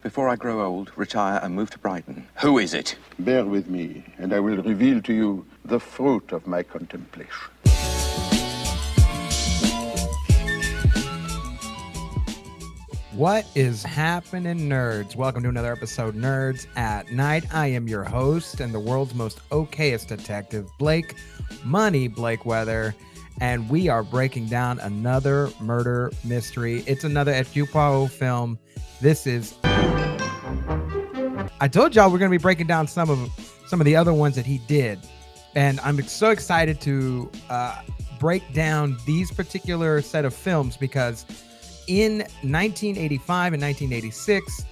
Before I grow old, retire, and move to Brighton. Who is it? Bear with me, and I will reveal to you the fruit of my contemplation. What is happening, nerds? Welcome to another episode, Nerds at Night. I am your host and the world's most okayest detective, Blake Weather, and we are breaking down another murder mystery. It's another TV Poirot film. This is... I told y'all we're going to be breaking down some of the other ones that he did, and I'm so excited to break down these particular set of films because in 1985 and 1986,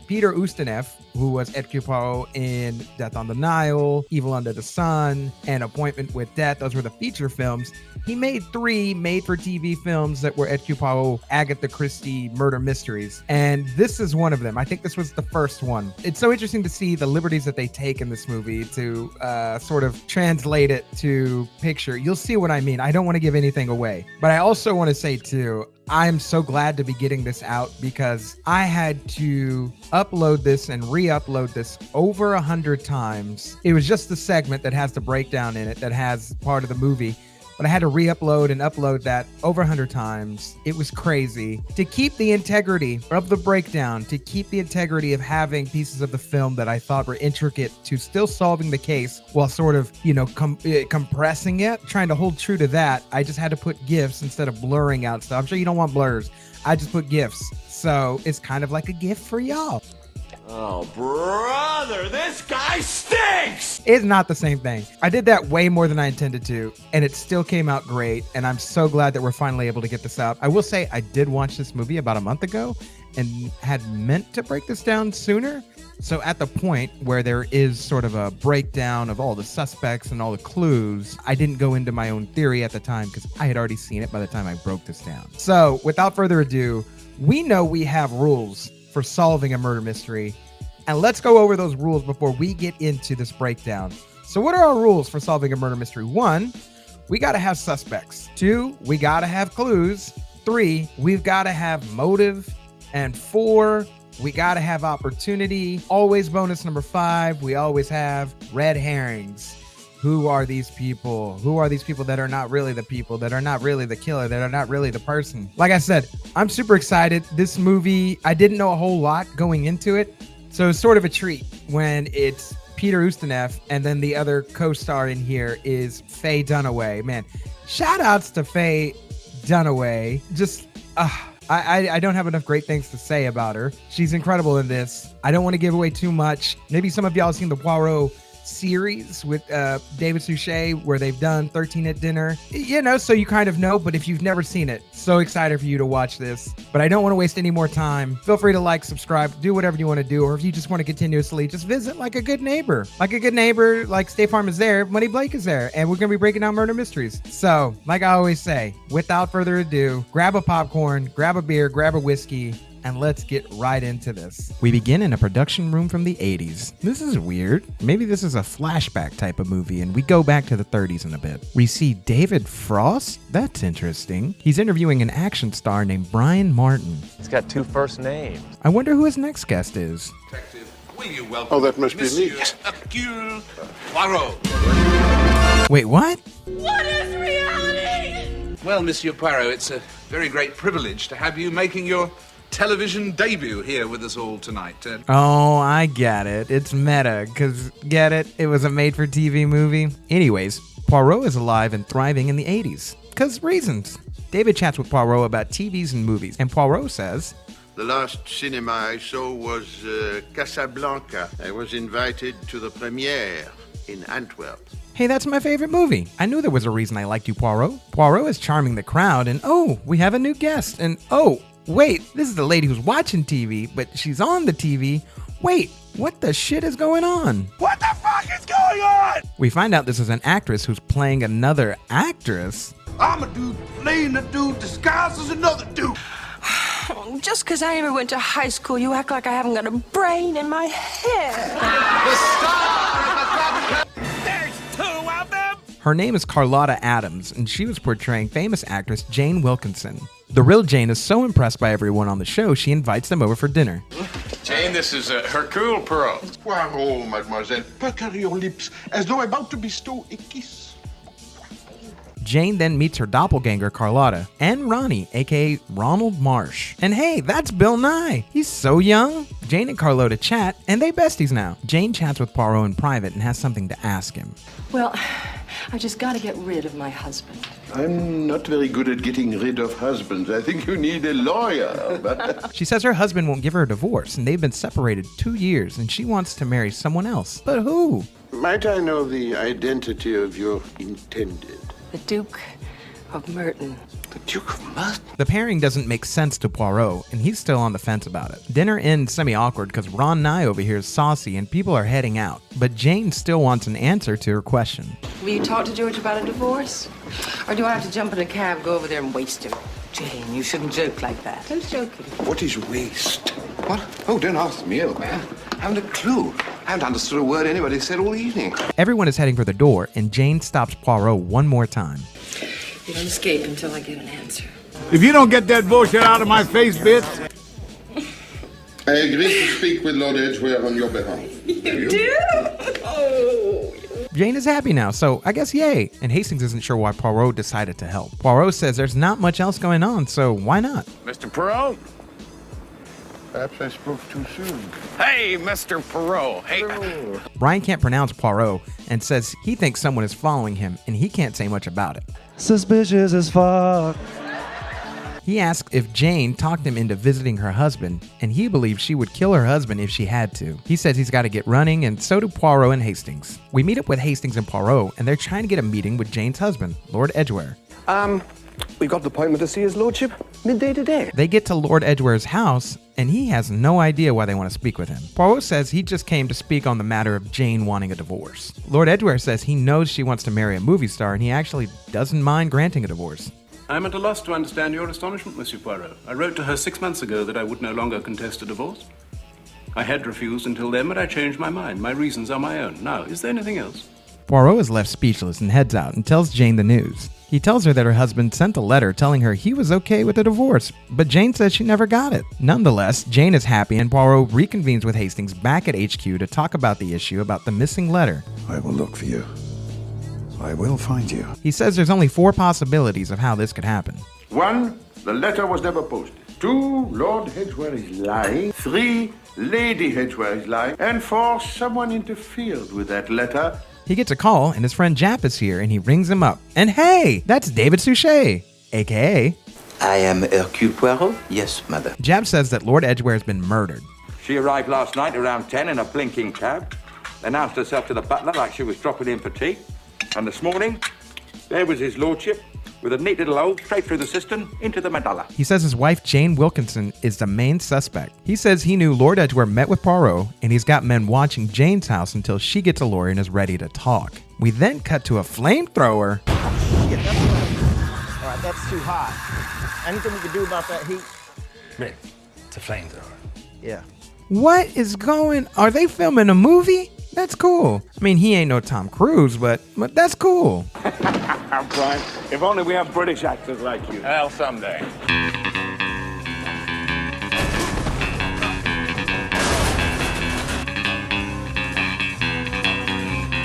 Peter Ustinov, who was TV Poirot in Death on the Nile, Evil Under the Sun, and Appointment with Death, those were the feature films. He made 3 made-for-TV films that were TV Poirot Agatha Christie murder mysteries, and this is one of them. I think this was the first one. It's so interesting to see the liberties that they take in this movie to sort of translate it to picture. You'll see what I mean. I don't want to give anything away, but I also want to say, too, I'm so glad to be getting this out because I had to upload this and re-upload this over 100 times. It was just the segment that has the breakdown in it that has part of the movie, but I had to re-upload and upload that over 100 times. It was crazy. To keep the integrity of the breakdown, to keep the integrity of having pieces of the film that I thought were intricate to still solving the case while sort of, compressing it, trying to hold true to that, I just had to put GIFs instead of blurring out stuff. I'm sure you don't want blurs. I just put GIFs. So it's kind of like a gift for y'all. Oh, brother, this guy stinks! It's not the same thing. I did that way more than I intended to, and it still came out great, and I'm so glad that we're finally able to get this out. I will say I did watch this movie about a month ago and had meant to break this down sooner. So at the point where there is sort of a breakdown of all the suspects and all the clues, I didn't go into my own theory at the time because I had already seen it by the time I broke this down. So without further ado, we know we have rules for solving a murder mystery, and let's go over those rules before we get into this breakdown. So what are our rules for solving a murder mystery? 1, we got to have suspects. 2, we got to have clues. 3, we've got to have motive. And 4, we got to have opportunity. Always bonus number 5, we always have red herrings. Who are these people? Who are these people that are not really the people, that are not really the killer, that are not really the person? Like I said, I'm super excited. This movie, I didn't know a whole lot going into it, so it's sort of a treat when it's Peter Ustinov and then the other co-star in here is Faye Dunaway. Man, shout outs to Faye Dunaway. Just, I don't have enough great things to say about her. She's incredible in this. I don't want to give away too much. Maybe some of y'all have seen the Poirot series with David Suchet where they've done 13 at Dinner, so you kind of know, but if you've never seen it, so excited for you to watch this. But I don't want to waste any more time. Feel free to like, subscribe, do whatever you want to do, or if you just want to continuously just visit like a good neighbor, like State Farm is there, Money Blake is there, and we're going to be breaking down murder mysteries. So like I always say, without further ado, grab a popcorn, grab a beer, grab a whiskey, and let's get right into this. We begin in a production room from the 80s. This is weird. Maybe this is a flashback type of movie, and we go back to the 30s in a bit. We see David Frost? That's interesting. He's interviewing an action star named Brian Martin. He's got 2 first names. I wonder who his next guest is. Detective, will you welcome Oh, that must be me. Monsieur Hercule Poirot? Wait, what? What is reality? Well, Monsieur Poirot, it's a very great privilege to have you making your television debut here with us all tonight. Oh, I get it. It's meta, because, get it? It was a made-for-TV movie. Anyways, Poirot is alive and thriving in the 80s. Because reasons. David chats with Poirot about TVs and movies, and Poirot says, The last cinema I saw was Casablanca. I was invited to the premiere in Antwerp. hey, that's my favorite movie. I knew there was a reason I liked you, Poirot. Poirot is charming the crowd, and oh, we have a new guest, and oh, wait, this is the lady who's watching TV, but she's on the TV. Wait, what the shit is going on? What the fuck is going on? We find out this is an actress who's playing another actress. I'm a dude playing a dude disguised as another dude. Just because I never went to high school, you act like I haven't got a brain in my head. There's 2 of them. Her name is Carlotta Adams, and she was portraying famous actress Jane Wilkinson. The real Jane is so impressed by everyone on the show, she invites them over for dinner. Jane, this is Hercule Poirot. Poirot, mademoiselle. Pucker your lips, as though about to bestow a kiss. Jane then meets her doppelganger Carlotta and Ronnie, aka Ronald Marsh. And hey, that's Bill Nye. He's so young. Jane and Carlotta chat, and they besties now. Jane chats with Poirot in private and has something to ask him. Well, I just gotta get rid of my husband. I'm not very good at getting rid of husbands. I think you need a lawyer. She says her husband won't give her a divorce, and they've been separated 2 years, and she wants to marry someone else. But who? Might I know the identity of your intended? The Duke of Merton. The Duke of Merton? The pairing doesn't make sense to Poirot, and he's still on the fence about it. Dinner ends semi-awkward because Ron Nye over here is saucy and people are heading out. But Jane still wants an answer to her question. Will you talk to George about a divorce? Or do I have to jump in a cab, go over there and waste him? Jane, you shouldn't joke like that. Who's joking? What is waste? What? Oh, don't ask me, old man. I haven't a clue. I haven't understood a word anybody said all evening. Everyone is heading for the door, and Jane stops Poirot one more time. You don't escape until I get an answer. If you don't get that bullshit out of my face, bitch. I agree to speak with Lord Edgware on your behalf. You do? Oh. Jane is happy now, so I guess yay. And Hastings isn't sure why Poirot decided to help. Poirot says there's not much else going on, so why not? Mr. Poirot? Perhaps I spoke too soon. Hey, Mr. Poirot. Hey. Brian can't pronounce Poirot and says he thinks someone is following him, and he can't say much about it. Suspicious as fuck. He asks if Jane talked him into visiting her husband, and he believes she would kill her husband if she had to. He says he's got to get running, and so do Poirot and Hastings. We meet up with Hastings and Poirot, and they're trying to get a meeting with Jane's husband, Lord Edgware. We've got an appointment to see his lordship midday today. They get to Lord Edgware's house, and he has no idea why they want to speak with him. Poirot says he just came to speak on the matter of Jane wanting a divorce. Lord Edgware says he knows she wants to marry a movie star, and he actually doesn't mind granting a divorce. I'm at a loss to understand your astonishment, Monsieur Poirot. I wrote to her 6 months ago that I would no longer contest a divorce. I had refused until then, but I changed my mind. My reasons are my own. Now, is there anything else? Poirot is left speechless and heads out and tells Jane the news. He tells her that her husband sent a letter telling her he was okay with the divorce, but Jane says she never got it. Nonetheless, Jane is happy, and Poirot reconvenes with Hastings back at HQ to talk about the issue about the missing letter. I will look for you. I will find you. He says there's only 4 possibilities of how this could happen. 1, the letter was never posted. 2, Lord Edgware is lying. 3, Lady Edgware is lying. And 4, someone interfered with that letter. He gets a call, and his friend Jap is here, and he rings him up. And hey, that's David Suchet, a.k.a. I am Hercule Poirot? Yes, madam. Jap says that Lord Edgware has been murdered. She arrived last night around 10 in a blinking cab, announced herself to the butler like she was dropping in for tea, and this morning, there was his lordship with a neat little hole straight through the cistern into the medulla. He says his wife Jane Wilkinson is the main suspect. He says he knew Lord Edgware met with Poirot, and he's got men watching Jane's house until she gets a lawyer and is ready to talk. We then cut to a flamethrower. All right, that's too hot. Anything we can do about that heat? Rick, it's a flamethrower. Yeah. What is going? Are they filming a movie? That's cool. I mean, he ain't no Tom Cruise, but that's cool. Brian, if only we have British actors like you. Well, someday.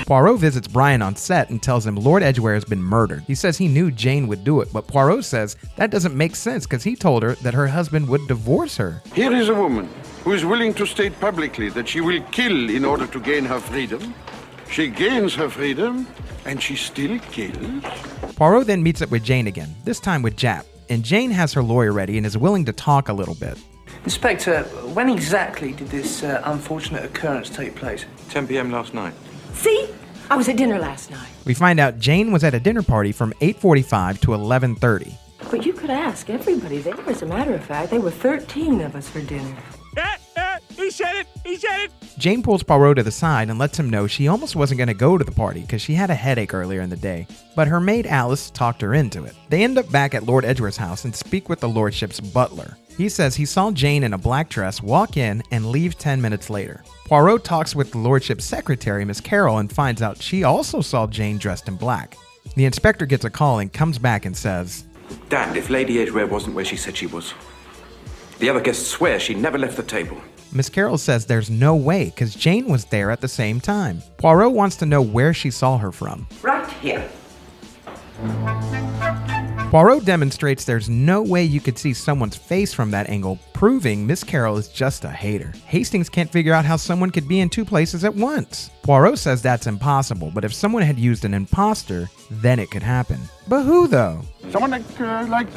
Poirot visits Brian on set and tells him Lord Edgware has been murdered. He says he knew Jane would do it, but Poirot says that doesn't make sense because he told her that her husband would divorce her. Here is a woman who is willing to state publicly that she will kill in order to gain her freedom. She gains her freedom, and she still kills. Poirot then meets up with Jane again, this time with Jap, and Jane has her lawyer ready and is willing to talk a little bit. Inspector, when exactly did this unfortunate occurrence take place? 10 p.m. last night. See? I was at dinner last night. We find out Jane was at a dinner party from 8:45 to 11:30. But you could ask everybody there. As a matter of fact, there were 13 of us for dinner. He said it! He said it! Jane pulls Poirot to the side and lets him know she almost wasn't going to go to the party because she had a headache earlier in the day, but her maid Alice talked her into it. They end up back at Lord Edgware's house and speak with the lordship's butler. He says he saw Jane in a black dress walk in and leave 10 minutes later. Poirot talks with the lordship's secretary, Miss Carroll, and finds out she also saw Jane dressed in black. The inspector gets a call and comes back and says, Damned if Lady Edgware wasn't where she said she was. The other guests swear she never left the table. Miss Carroll says there's no way because Jane was there at the same time. Poirot wants to know where she saw her from. Right here. Poirot demonstrates there's no way you could see someone's face from that angle, proving Miss Carroll is just a hater. Hastings can't figure out how someone could be in two places at once. Poirot says that's impossible, but if someone had used an imposter, then it could happen. But who though? Someone like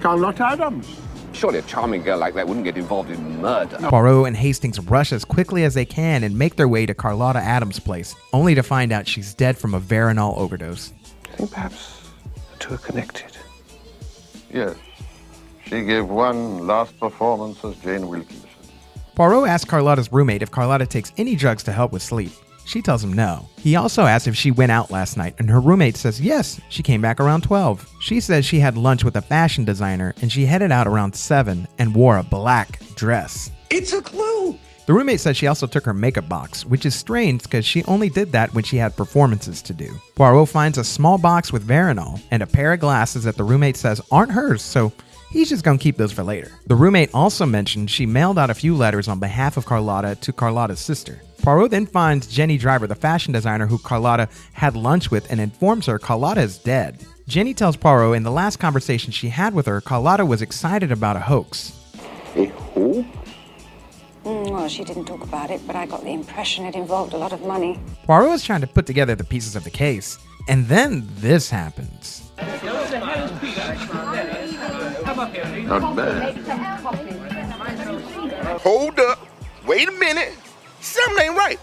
Carlotta Adams. Surely a charming girl like that wouldn't get involved in murder. Poirot and Hastings rush as quickly as they can and make their way to Carlotta Adams' place, only to find out she's dead from a Veronal overdose. I think perhaps the two are connected. Yes. She gave one last performance as Jane Wilkinson. Poirot asks Carlotta's roommate if Carlotta takes any drugs to help with sleep. She tells him no. He also asks if she went out last night, and her roommate says yes, she came back around 12. She says she had lunch with a fashion designer, and she headed out around 7 and wore a black dress. It's a clue. The roommate says she also took her makeup box, which is strange because she only did that when she had performances to do. Poirot finds a small box with Veronal and a pair of glasses that the roommate says aren't hers, so he's just gonna keep those for later. The roommate also mentioned she mailed out a few letters on behalf of Carlotta to Carlotta's sister. Poirot then finds Jenny Driver, the fashion designer who Carlotta had lunch with, and informs her Carlotta is dead. Jenny tells Poirot in the last conversation she had with her, Carlotta was excited about a hoax. A who? Well, she didn't talk about it, but I got the impression it involved a lot of money. Poirot is trying to put together the pieces of the case, and then this happens. Not bad. Hold up. Wait a minute. Something ain't right.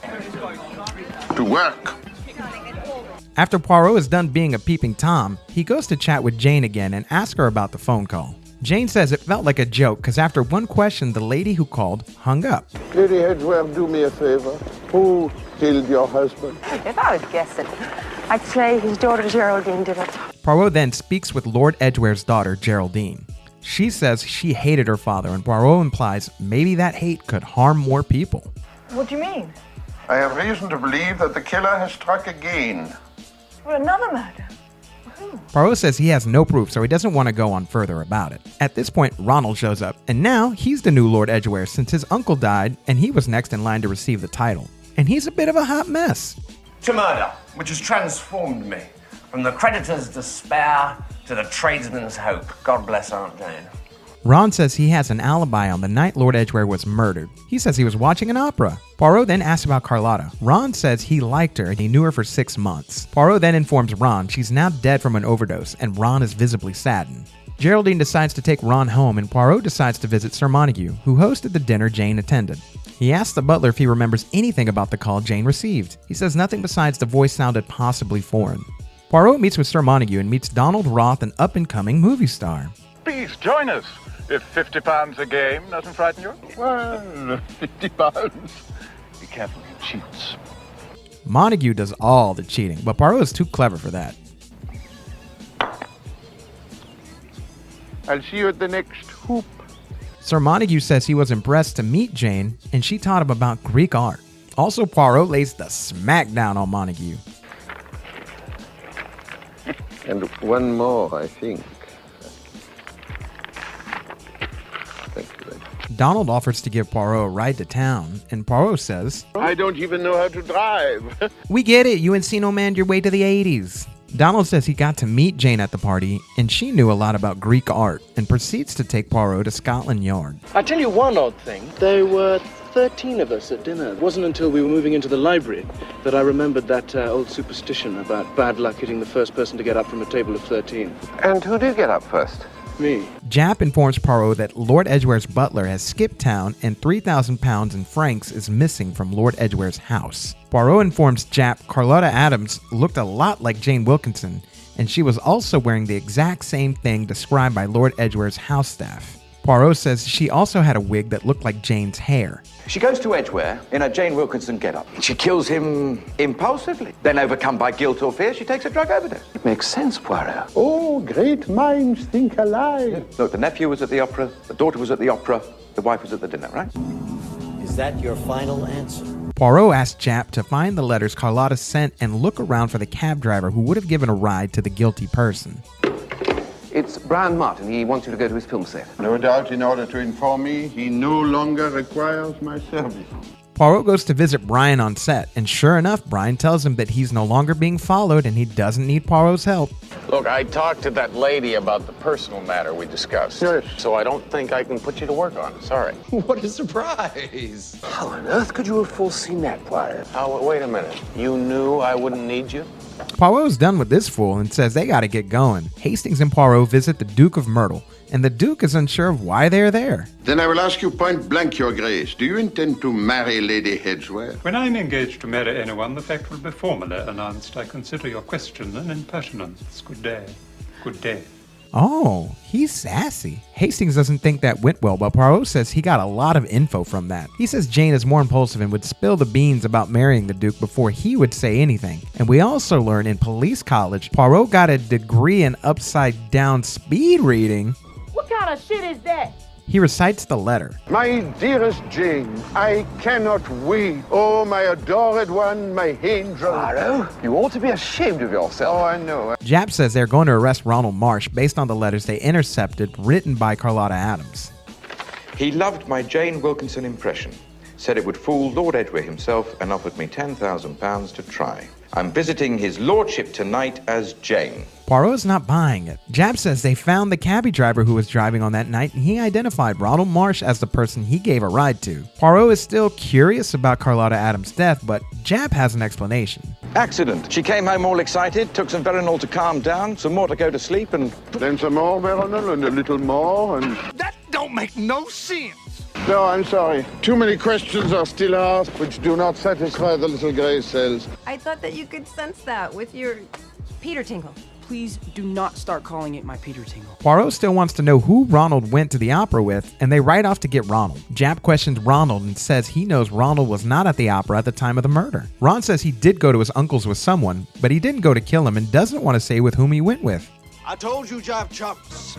To work. After Poirot is done being a peeping Tom, he goes to chat with Jane again and asks her about the phone call. Jane says it felt like a joke because after one question, the lady who called hung up. Lady Edgware, do me a favor. Who killed your husband? If I was guessing, I'd say his daughter Geraldine did it. Poirot then speaks with Lord Edgware's daughter, Geraldine. She says she hated her father, and Poirot implies maybe that hate could harm more people. What do you mean? I have reason to believe that the killer has struck again. For another murder? Poirot says he has no proof, so he doesn't want to go on further about it. At this point, Ronald shows up, and now he's the new Lord Edgware since his uncle died, and he was next in line to receive the title. And he's a bit of a hot mess. To murder, which has transformed me from the creditor's despair to the tradesman's hope. God bless Aunt Jane. Ron says he has an alibi on the night Lord Edgware was murdered. He says he was watching an opera. Poirot then asks about Carlotta. Ron says he liked her and he knew her for 6 months. Poirot then informs Ron she's now dead from an overdose, and Ron is visibly saddened. Geraldine decides to take Ron home, and Poirot decides to visit Sir Montague, who hosted the dinner Jane attended. He asks the butler if he remembers anything about the call Jane received. He says nothing besides the voice sounded possibly foreign. Poirot meets with Sir Montague and meets Donald Roth, an up-and-coming movie star. Please join us. If £50 a game doesn't frighten you? Well, £50. Be careful, he cheats. Montague does all the cheating, but Poirot is too clever for that. I'll see you at the next hoop. Sir Montague says he was impressed to meet Jane, and she taught him about Greek art. Also, Poirot lays the smackdown on Montague. And one more, I think. Donald offers to give Poirot a ride to town, and Poirot says, I don't even know how to drive. "We get it, you Encino manned your way to the 80s. Donald says he got to meet Jane at the party, and she knew a lot about Greek art, and proceeds to take Poirot to Scotland Yard. I tell you one odd thing. There were 13 of us at dinner. It wasn't until we were moving into the library that I remembered that old superstition about bad luck hitting the first person to get up from a table of 13. And who did get up first? Me. Jap informs Poirot that Lord Edgware's butler has skipped town and 3,000 pounds in francs is missing from Lord Edgware's house. Poirot informs Jap Carlotta Adams looked a lot like Jane Wilkinson, and she was also wearing the exact same thing described by Lord Edgware's house staff. Poirot says she also had a wig that looked like Jane's hair. She goes to Edgware in a Jane Wilkinson get-up. She kills him impulsively. Then, overcome by guilt or fear, she takes a drug overdose. It makes sense, Poirot. Oh, great minds think alike. Yeah. Look, the nephew was at the opera, the daughter was at the opera, the wife was at the dinner, right? Is that your final answer? Poirot asks Jap to find the letters Carlotta sent and look around for the cab driver who would have given a ride to the guilty person. It's Brian Martin, he wants you to go to his film set. No doubt in order to inform me he no longer requires my service. Poirot goes to visit Brian on set, and sure enough, Brian tells him that he's no longer being followed and he doesn't need Poirot's help. Look, I talked to that lady about the personal matter we discussed. Yes. So I don't think I can put you to work on it. Sorry. What a surprise! How on earth could you have foreseen that, Poirot? Oh, wait a minute. You knew I wouldn't need you? Poirot's done with this fool and says they gotta get going. Hastings and Poirot visit the Duke of Myrtle, and the Duke is unsure of why they're there. Then I will ask you point blank, Your Grace. Do you intend to marry Lady Hedgeware? When I'm engaged to marry anyone, the fact will be formally announced. I consider your question an impertinence. Good day. Good day. Oh, he's sassy. Hastings doesn't think that went well, but Poirot says he got a lot of info from that. He says Jane is more impulsive and would spill the beans about marrying the Duke before he would say anything. And we also learn in police college, Poirot got a degree in upside down speed reading. What kind of shit is that? He recites the letter. My dearest Jane, I cannot wait. Oh, my adored one, my angel. Poirot, you ought to be ashamed of yourself. Oh, I know. Jap says they're going to arrest Ronald Marsh based on the letters they intercepted written by Carlotta Adams. He loved my Jane Wilkinson impression, said it would fool Lord Edgware himself, and offered me £10,000 to try. I'm visiting his lordship tonight as Jane. Poirot's not buying it. Jap says they found the cabbie driver who was driving on that night, and he identified Ronald Marsh as the person he gave a ride to. Poirot is still curious about Carlotta Adams' death, but Jap has an explanation. Accident. She came home all excited, took some Veronal to calm down, some more to go to sleep, and... Then some more Veronal and a little more, and... That don't make no sense. No, I'm sorry. Too many questions are still asked which do not satisfy the little grey cells. I thought that you could sense that with your Peter Tingle. Please do not start calling it my Peter Tingle. Poirot still wants to know who Ronald went to the opera with, and they ride off to get Ronald. Jap questions Ronald and says he knows Ronald was not at the opera at the time of the murder. Ron says he did go to his uncle's with someone, but he didn't go to kill him and doesn't want to say with whom he went with. I told you, Jive Chumps,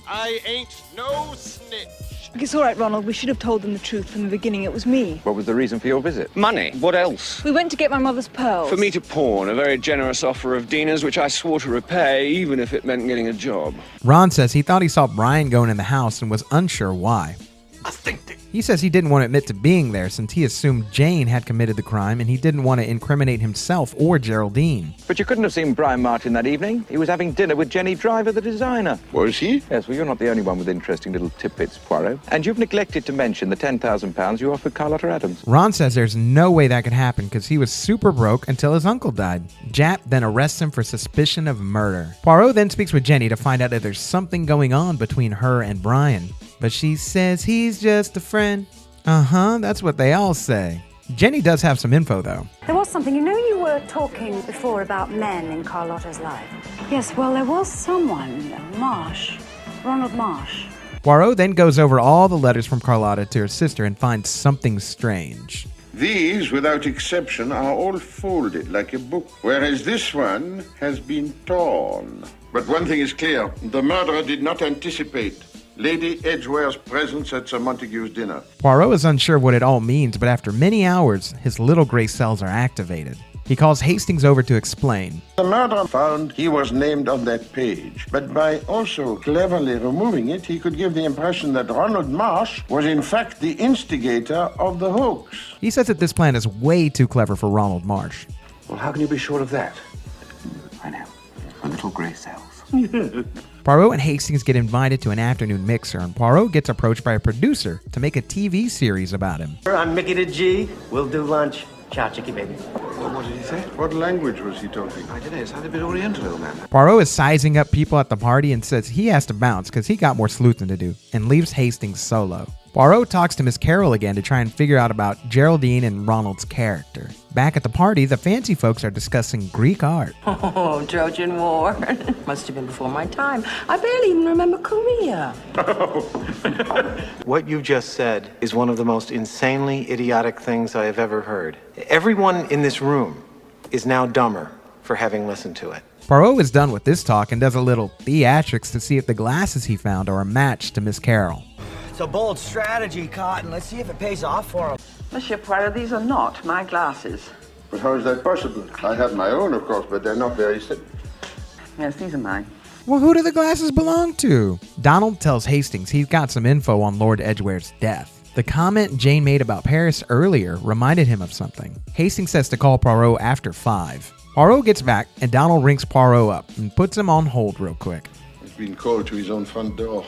I ain't no snitch. It's all right, Ronald. We should have told them the truth from the beginning. It was me. What was the reason for your visit? Money. What else? We went to get my mother's pearls. For me to pawn, a very generous offer of Dina's, which I swore to repay, even if it meant getting a job. Ron says he thought he saw Brian going in the house and was unsure why. He says he didn't want to admit to being there since he assumed Jane had committed the crime and he didn't want to incriminate himself or Geraldine. But you couldn't have seen Brian Martin that evening. He was having dinner with Jenny Driver, the designer. Was he? Yes, well, you're not the only one with interesting little tidbits, Poirot. And you've neglected to mention the £10,000 you offered Carlotta Adams. Ron says there's no way that could happen because he was super broke until his uncle died. Jap then arrests him for suspicion of murder. Poirot then speaks with Jenny to find out if there's something going on between her and Brian. But she says he's just a friend. That's what they all say. Jenny does have some info, though. There was something. You know, you were talking before about men in Carlotta's life. Yes, well, there was someone. Marsh. Ronald Marsh. Poirot then goes over all the letters from Carlotta to her sister and finds something strange. These, without exception, are all folded like a book, whereas this one has been torn. But one thing is clear. The murderer did not anticipate Lady Edgeware's presence at Sir Montague's dinner. Poirot is unsure what it all means, but after many hours, his little gray cells are activated. He calls Hastings over to explain. The murderer found he was named on that page, but by also cleverly removing it, he could give the impression that Ronald Marsh was in fact the instigator of the hoax. He says that this plan is way too clever for Ronald Marsh. Well, how can you be sure of that? I know. A little grey cells. Poirot and Hastings get invited to an afternoon mixer, and Poirot gets approached by a producer to make a TV series about him. I'm Mickey to G. We'll do lunch. Ciao, chicky baby. What did he say? What language was he talking? I don't know. It sounded a bit oriental, old man. Poirot is sizing up people at the party and says he has to bounce because he got more sleuthing to do, and leaves Hastings solo. Poirot talks to Miss Carroll again to try and figure out about Geraldine and Ronald's character. Back at the party, the fancy folks are discussing Greek art. Oh, Trojan War. Must have been before my time. I barely even remember Korea. What you just said is one of the most insanely idiotic things I have ever heard. Everyone in this room is now dumber for having listened to it. Poirot is done with this talk and does a little theatrics to see if the glasses he found are a match to Miss Carroll. It's a bold strategy, Cotton. Let's see if it pays off for him. Monsieur Poirot, these are not my glasses. But how is that possible? I have my own, of course, but they're not very... Yes, these are mine. Well, who do the glasses belong to? Donald tells Hastings he's got some info on Lord Edgware's death. The comment Jane made about Paris earlier reminded him of something. Hastings says to call Poirot after 5. Poirot gets back, and Donald rings Poirot up and puts him on hold real quick. He's been called to his own front door.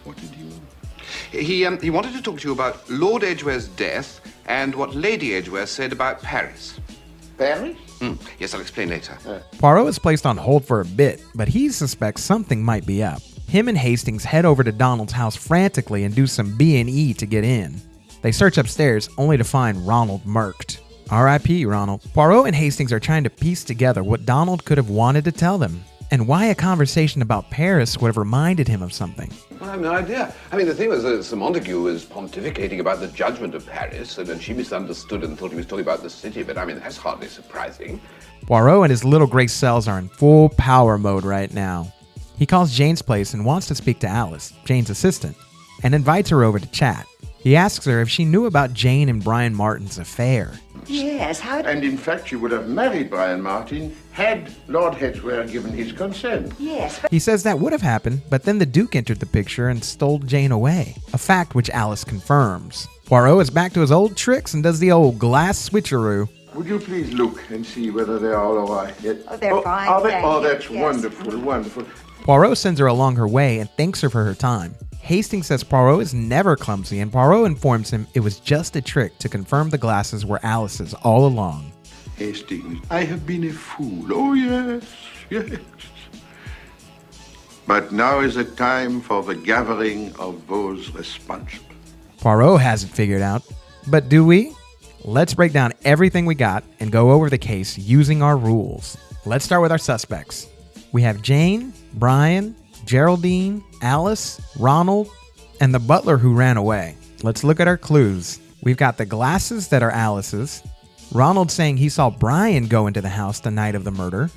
What did you... He wanted to talk to you about Lord Edgware's death and what Lady Edgware said about Paris. Paris? Yes, I'll explain later. Poirot is placed on hold for a bit, but he suspects something might be up. Him and Hastings head over to Donald's house frantically and do some B&E to get in. They search upstairs, only to find Ronald murked. R.I.P. Ronald. Poirot and Hastings are trying to piece together what Donald could have wanted to tell them, and why a conversation about Paris would have reminded him of something. Well, I have no idea. I mean, the thing was that Sir Montague was pontificating about the judgment of Paris, and then she misunderstood and thought he was talking about the city, but I mean, that's hardly surprising. Poirot and his little gray cells are in full power mode right now. He calls Jane's place and wants to speak to Alice, Jane's assistant, and invites her over to chat. He asks her if she knew about Jane and Brian Martin's affair. Yes, how... And in fact, she would have married Brian Martin had Lord Edgware given his consent. Yes, He says that would have happened, but then the Duke entered the picture and stole Jane away, a fact which Alice confirms. Poirot is back to his old tricks and does the old glass switcheroo. Would you please look and see whether they are all right? Oh, they're fine, Are they? thank Oh, you. that's Yes. wonderful, wonderful. Poirot sends her along her way and thanks her for her time. Hastings says Poirot is never clumsy, and Poirot informs him it was just a trick to confirm the glasses were Alice's all along. Hastings, I have been a fool. Oh, yes, yes. But now is the time for the gathering of those responsible. Poirot has it figured out, but do we? Let's break down everything we got and go over the case using our rules. Let's start with our suspects. We have Jane, Brian, Geraldine, Alice, Ronald, and the butler who ran away. Let's look at our clues. We've got the glasses that are Alice's, Ronald saying he saw Brian go into the house the night of the murder,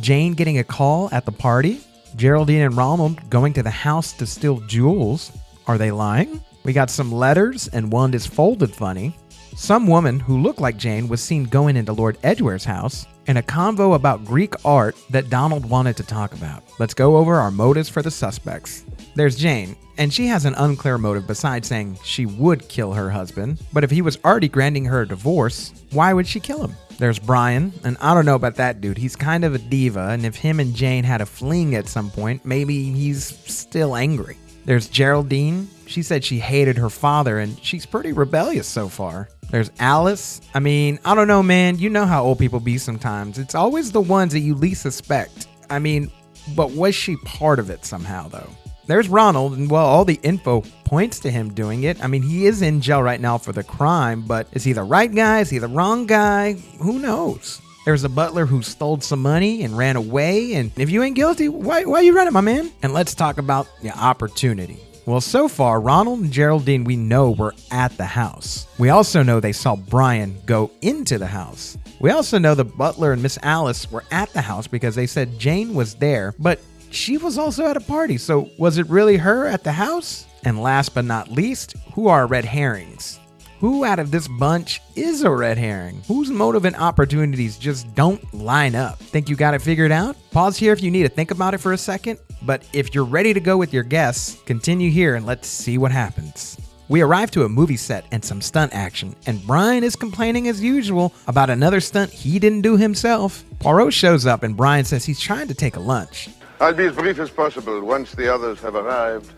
Jane getting a call at the party, Geraldine and Ronald going to the house to steal jewels. Are they lying? We got some letters and one is folded funny. Some woman who looked like Jane was seen going into Lord Edgware's house, and a convo about Greek art that Donald wanted to talk about. Let's go over our motives for the suspects. There's Jane, and she has an unclear motive besides saying she would kill her husband, but if he was already granting her a divorce, why would she kill him? There's Brian, and I don't know about that dude. He's kind of a diva, and if him and Jane had a fling at some point, maybe he's still angry. There's Geraldine. She said she hated her father, and she's pretty rebellious so far. There's Alice. I mean, I don't know, man. You know how old people be sometimes. It's always the ones that you least suspect. I mean, but was she part of it somehow, though? There's Ronald, and well, all the info points to him doing it. I mean, he is in jail right now for the crime, but is he the right guy? Is he the wrong guy? Who knows? There's a butler who stole some money and ran away, and if you ain't guilty, why you running, my man? And let's talk about the opportunity. Well, so far, Ronald and Geraldine we know were at the house. We also know they saw Brian go into the house. We also know the butler and Miss Alice were at the house because they said Jane was there, but she was also at a party, so was it really her at the house? And last but not least, who are red herrings? Who out of this bunch is a red herring? Whose motive and opportunities just don't line up? Think you got it figured out? Pause here if you need to think about it for a second. But if you're ready to go with your guess, continue here and let's see what happens. We arrive to a movie set and some stunt action, and Brian is complaining as usual about another stunt he didn't do himself. Poirot shows up and Brian says he's trying to take a lunch. I'll be as brief as possible once the others have arrived.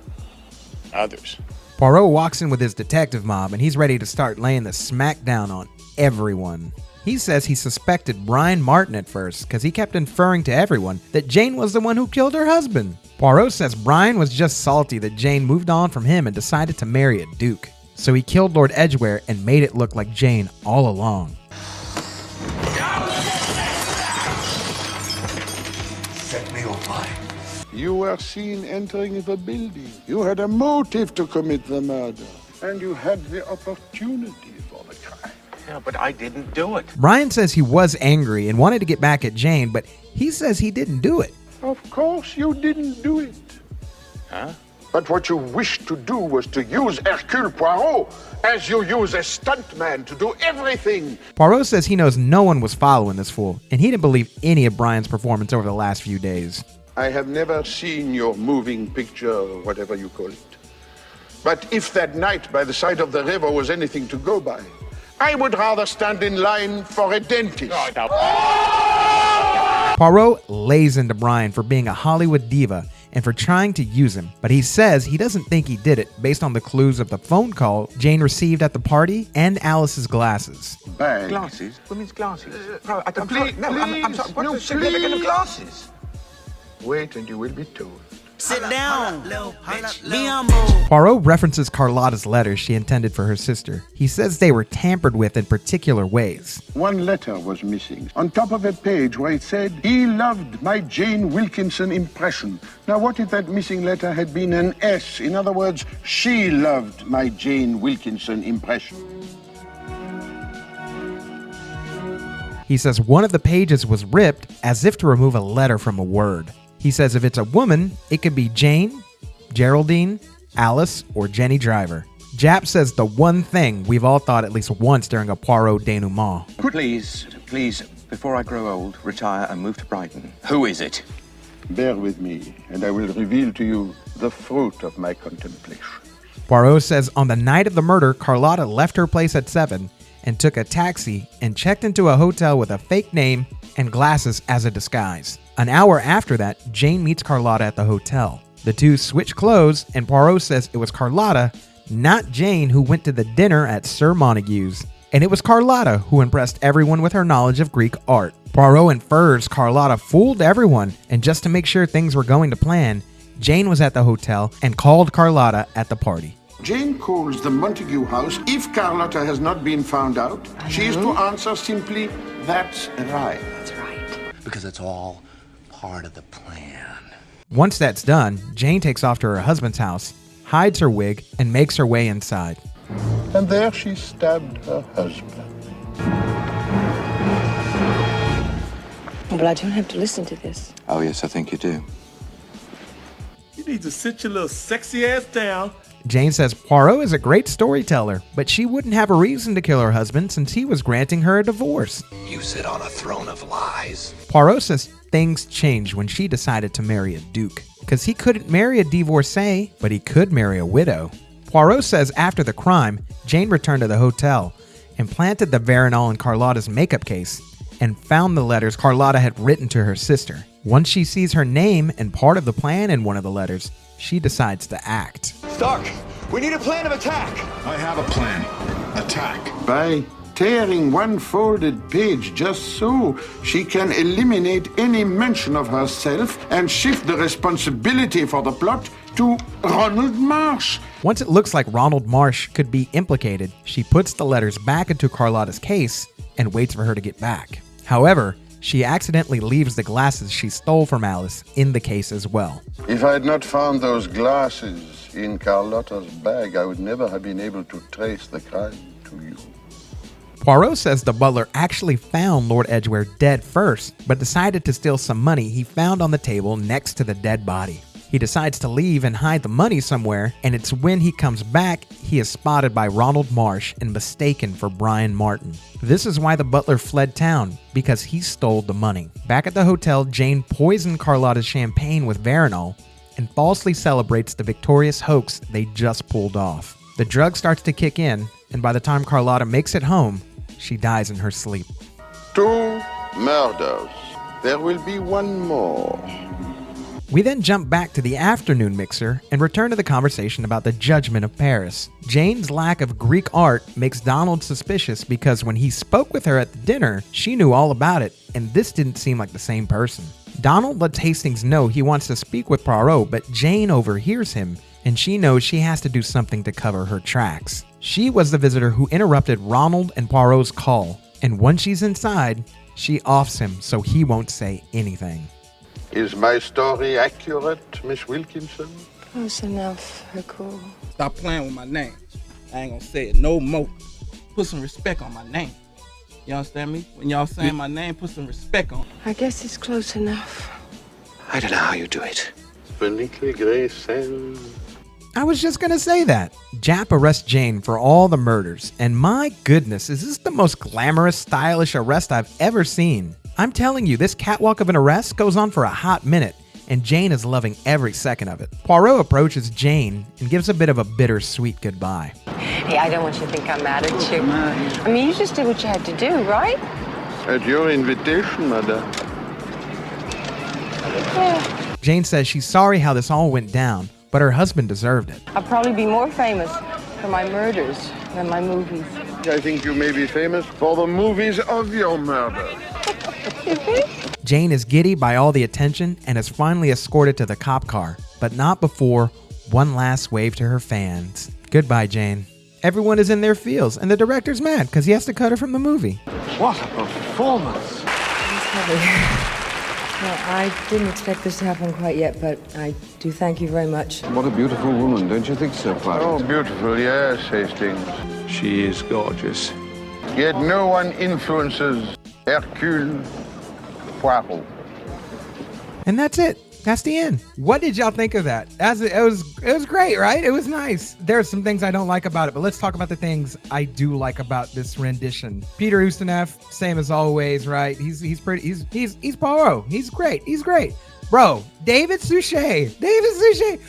Others? Poirot walks in with his detective mob and he's ready to start laying the smack down on everyone. He says he suspected Brian Martin at first because he kept inferring to everyone that Jane was the one who killed her husband. Poirot says Brian was just salty that Jane moved on from him and decided to marry a duke. So he killed Lord Edgware and made it look like Jane all along. Set me on fire. You were seen entering the building. You had a motive to commit the murder, and you had the opportunity for the crime. Yeah, but I didn't do it. Brian says he was angry and wanted to get back at Jane, but he says he didn't do it. Of course you didn't do it. Huh? But what you wished to do was to use Hercule Poirot as you use a stuntman to do everything. Poirot says he knows no one was following this fool, and he didn't believe any of Brian's performance over the last few days. I have never seen your moving picture, or whatever you call it. But if that night by the side of the river was anything to go by, I would rather stand in line for a dentist. Poirot lays into Brian for being a Hollywood diva and for trying to use him, but he says he doesn't think he did it based on the clues of the phone call Jane received at the party and Alice's glasses. Bag. Glasses? Women's glasses? I'm sorry. What's the significance of glasses? Wait and you will be told. Sit down, little bitch. Be humble. Poirot references Carlotta's letters she intended for her sister. He says they were tampered with in particular ways. One letter was missing. On top of a page where it said, "He loved my Jane Wilkinson impression." Now, what if that missing letter had been an S? In other words, she loved my Jane Wilkinson impression. He says one of the pages was ripped as if to remove a letter from a word. He says if it's a woman, it could be Jane, Geraldine, Alice, or Jenny Driver. Jap says the one thing we've all thought at least once during a Poirot denouement. Please, before I grow old, retire and move to Brighton. Who is it? Bear with me, and I will reveal to you the fruit of my contemplation. Poirot says on the night of the murder, Carlotta left her place at 7 and took a taxi and checked into a hotel with a fake name and glasses as a disguise. An hour after that, Jane meets Carlotta at the hotel. The two switch clothes, and Poirot says it was Carlotta, not Jane, who went to the dinner at Sir Montague's. And it was Carlotta who impressed everyone with her knowledge of Greek art. Poirot infers Carlotta fooled everyone, and just to make sure things were going to plan, Jane was at the hotel and called Carlotta at the party. Jane calls the Montague house. If Carlotta has not been found out, she is to answer simply, "That's right." That's right. Because it's all part of the plan. Once that's done, Jane takes off to her husband's house, hides her wig, and makes her way inside. And there she stabbed her husband. Well, I don't have to listen to this. Oh, yes, I think you do. You need to sit your little sexy ass down. Jane says Poirot is a great storyteller, but she wouldn't have a reason to kill her husband since he was granting her a divorce. You sit on a throne of lies. Poirot says things changed when she decided to marry a duke, because he couldn't marry a divorcee, but he could marry a widow. Poirot says after the crime, Jane returned to the hotel and planted the Veronal in Carlotta's makeup case and found the letters Carlotta had written to her sister. Once she sees her name and part of the plan in one of the letters, she decides to act. Stark, we need a plan of attack. I have a plan. Attack. By tearing one folded page just so, she can eliminate any mention of herself and shift the responsibility for the plot to Ronald Marsh. Once it looks like Ronald Marsh could be implicated, she puts the letters back into Carlotta's case and waits for her to get back. However, she accidentally leaves the glasses she stole from Alice in the case as well. If I had not found those glasses in Carlotta's bag, I would never have been able to trace the crime to you. Poirot says the butler actually found Lord Edgware dead first, but decided to steal some money he found on the table next to the dead body. He decides to leave and hide the money somewhere, and it's when he comes back he is spotted by Ronald Marsh and mistaken for Brian Martin. This is why the butler fled town, because he stole the money. Back at the hotel, Jane poisoned Carlotta's champagne with Veronal and falsely celebrates the victorious hoax they just pulled off. The drug starts to kick in, and by the time Carlotta makes it home, she dies in her sleep. 2 murders. There will be one more. We then jump back to the afternoon mixer and return to the conversation about the judgment of Paris. Jane's lack of Greek art makes Donald suspicious because when he spoke with her at the dinner, she knew all about it, and this didn't seem like the same person. Donald lets Hastings know he wants to speak with Poirot, but Jane overhears him, and she knows she has to do something to cover her tracks. She was the visitor who interrupted Ronald and Poirot's call, and once she's inside, she offs him so he won't say anything. Is my story accurate, Miss Wilkinson? Close enough, Hercule. Stop playing with my name. I ain't gonna say it no more. Put some respect on my name. You understand me? When y'all saying my name, put some respect on it. I guess it's close enough. I don't know how you do it. I was just gonna say that. Jap arrests Jane for all the murders, and my goodness, is this the most glamorous, stylish arrest I've ever seen. I'm telling you, this catwalk of an arrest goes on for a hot minute, and Jane is loving every second of it. Poirot approaches Jane and gives a bit of a bittersweet goodbye. Hey, I don't want you to think I'm mad at you. I mean, you just did what you had to do, right? At your invitation, madame. Jane says she's sorry how this all went down, but her husband deserved it. I'll probably be more famous for my murders than my movies. I think you may be famous for the movies of your murder. Jane is giddy by all the attention and is finally escorted to the cop car, but not before one last wave to her fans. Goodbye, Jane. Everyone is in their feels, and the director's mad because he has to cut her from the movie. What a performance! Well, I didn't expect this to happen quite yet, but I do thank you very much. What a beautiful woman, don't you think so, Poirot? Oh, beautiful, yes, Hastings. She is gorgeous. Yet no one influences Hercule Poirot. And that's it. That's the end. What did y'all think of that? It was great, right? It was nice. There are some things I don't like about it, but let's talk about the things I do like about this rendition. Peter Ustinov, same as always, right? He's Poirot. He's great. Bro, David Suchet,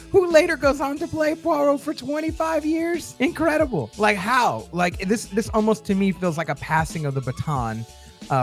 who later goes on to play Poirot for 25 years. Incredible. Like how? Like this almost to me feels like a passing of the baton.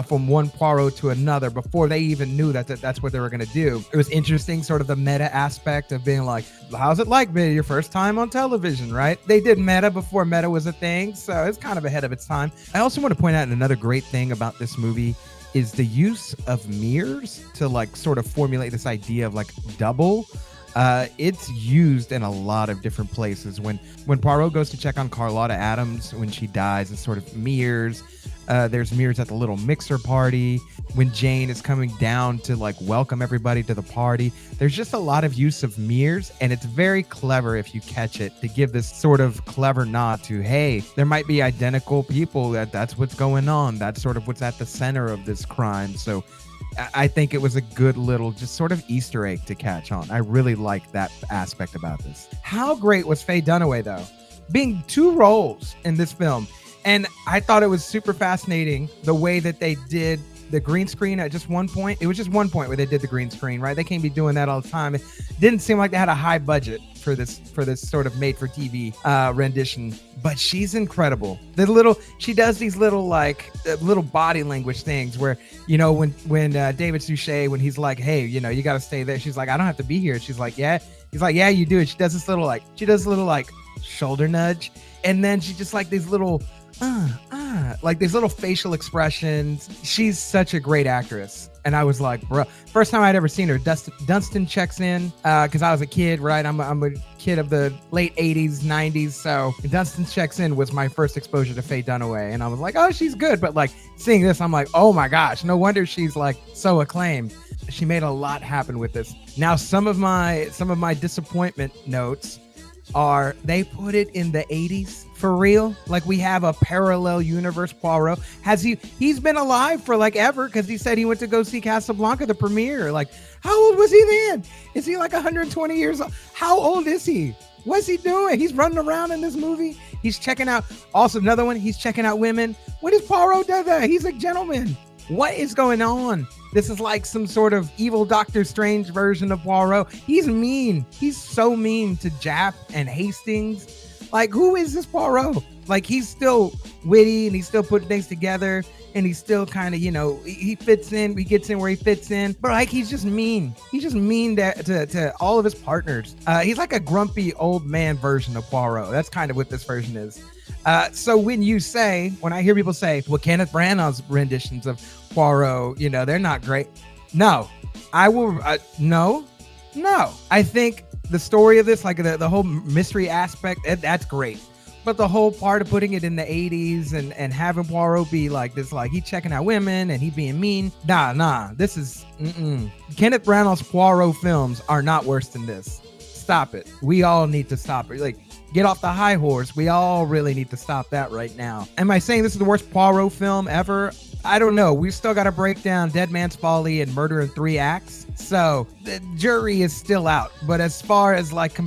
From one Poirot to another before they even knew that's what they were going to do. It was interesting, sort of the meta aspect of being like, how's it like being your first time on television, right? They did meta before meta was a thing, so it's kind of ahead of its time. I also want to point out another great thing about this movie is the use of mirrors to like sort of formulate this idea of like double. It's used in a lot of different places. When Poirot goes to check on Carlotta Adams when she dies, it's sort of mirrors. There's mirrors at the little mixer party. When Jane is coming down to like welcome everybody to the party, there's just a lot of use of mirrors, and it's very clever if you catch it to give this sort of clever nod to, hey, there might be identical people, that's what's going on. That's sort of what's at the center of this crime. So I think it was a good little just sort of Easter egg to catch on. I really like that aspect about this. How great was Faye Dunaway though? Being two roles in this film. And I thought it was super fascinating the way that they did the green screen at just one point. It was just one point where they did the green screen, right? They can't be doing that all the time. It didn't seem like they had a high budget for this sort of made for TV rendition, but she's incredible. She does these little little body language things where, you know, when David Suchet, when he's like, hey, you know, you got to stay there. She's like, I don't have to be here. She's like, yeah. He's like, yeah, you do. And she does this little shoulder nudge. And then she just like these little, like these little facial expressions. She's such a great actress. And I was like, bro, first time I'd ever seen her, Dunstan checks in, because I was a kid, right? I'm a kid of the late 80s, 90s. So Dunstan checks in was my first exposure to Faye Dunaway. And I was like, oh, she's good. But like seeing this, I'm like, oh my gosh, no wonder she's like so acclaimed. She made a lot happen with this. Now, some of my disappointment notes are they put it in the 80s for real. Like we have a parallel universe Poirot. He's been alive for like ever, because he said he went to go see Casablanca, the premiere. Like, how old was he then? Is he like 120 years old? How old is he? What's he doing? He's running around in this movie. He's checking out. Also, another one, he's checking out women. When does Poirot do that? He's a gentleman. What is going on? This is like some sort of evil Doctor Strange version of Poirot. He's mean. He's so mean to Jap and Hastings. Like, who is this Poirot? Like, he's still witty and he's still putting things together and he's still kind of, you know, he fits in. He gets in where he fits in. But like, he's just mean. He's just mean to all of his partners. He's like a grumpy old man version of Poirot. That's kind of what this version is. So when I hear people say, well, Kenneth Branagh's renditions of Poirot, you know, they're not great. No, I will. No. I think the story of this, like the whole mystery aspect, that's great. But the whole part of putting it in the 80s and having Poirot be like this, like he checking out women and he being mean. Nah. This is Kenneth Branagh's Poirot films are not worse than this. Stop it. We all need to stop it. Like, get off the high horse. We all really need to stop that right now. Am I saying this is the worst Poirot film ever? I don't know. We've still got to break down Dead Man's Folly and Murder in 3 Acts. So the jury is still out. But as far as like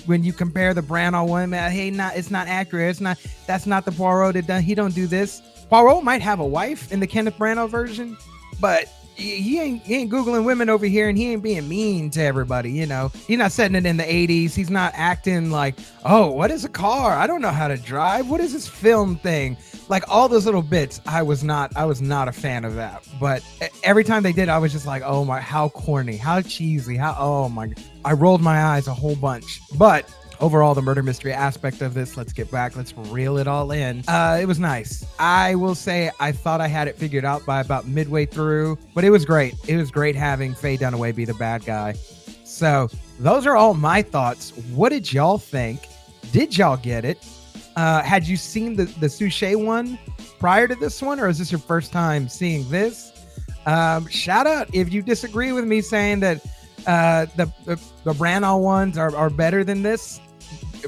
when you compare the Branagh one, it's not accurate. That's not the Poirot that done. He don't do this. Poirot might have a wife in the Kenneth Branagh version, but he ain't Googling women over here, and he ain't being mean to everybody, you know. He's not setting it in the 80s. He's not acting like, oh, what is a car? I don't know how to drive. What is this film thing? Like all those little bits, I was not a fan of that. But every time they did, I was just like, oh my, how corny, how cheesy, oh my. I rolled my eyes a whole bunch. But overall, the murder mystery aspect of this, let's reel it all in. It was nice. I will say I thought I had it figured out by about midway through, but it was great. It was great having Faye Dunaway be the bad guy. So those are all my thoughts. What did y'all think? Did y'all get it? Had you seen the Suchet one prior to this one, or is this your first time seeing this? Shout out if you disagree with me saying that the Branagh ones are better than this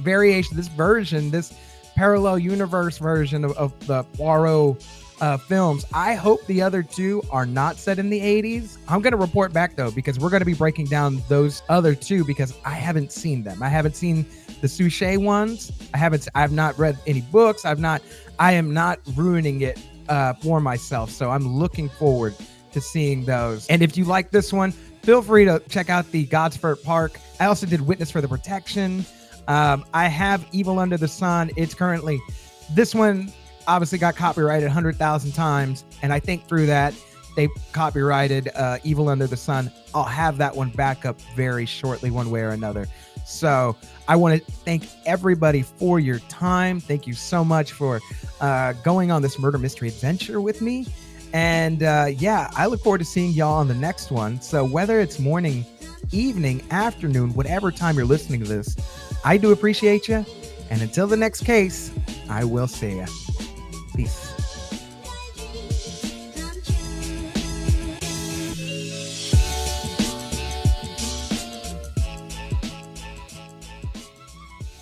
variation, this version, this parallel universe version of the Poirot films. I hope the other two are not set in the 80s. I'm going to report back though, because we're going to be breaking down those other two because I haven't seen them. I haven't seen the Suchet ones. I've not read any books. I am not ruining it for myself. So I'm looking forward to seeing those. And if you like this one, feel free to check out the Godsford Park. I also did Witness for the Protection. I have Evil Under the Sun. It's currently, this one obviously got copyrighted 100,000 times. And I think through that, they copyrighted Evil Under the Sun. I'll have that one back up very shortly, one way or another. So I want to thank everybody for your time. Thank you so much for going on this murder mystery adventure with me. And yeah, I look forward to seeing y'all on the next one. So whether it's morning, evening, afternoon, whatever time you're listening to this, I do appreciate you. And until the next case, I will see you. Peace.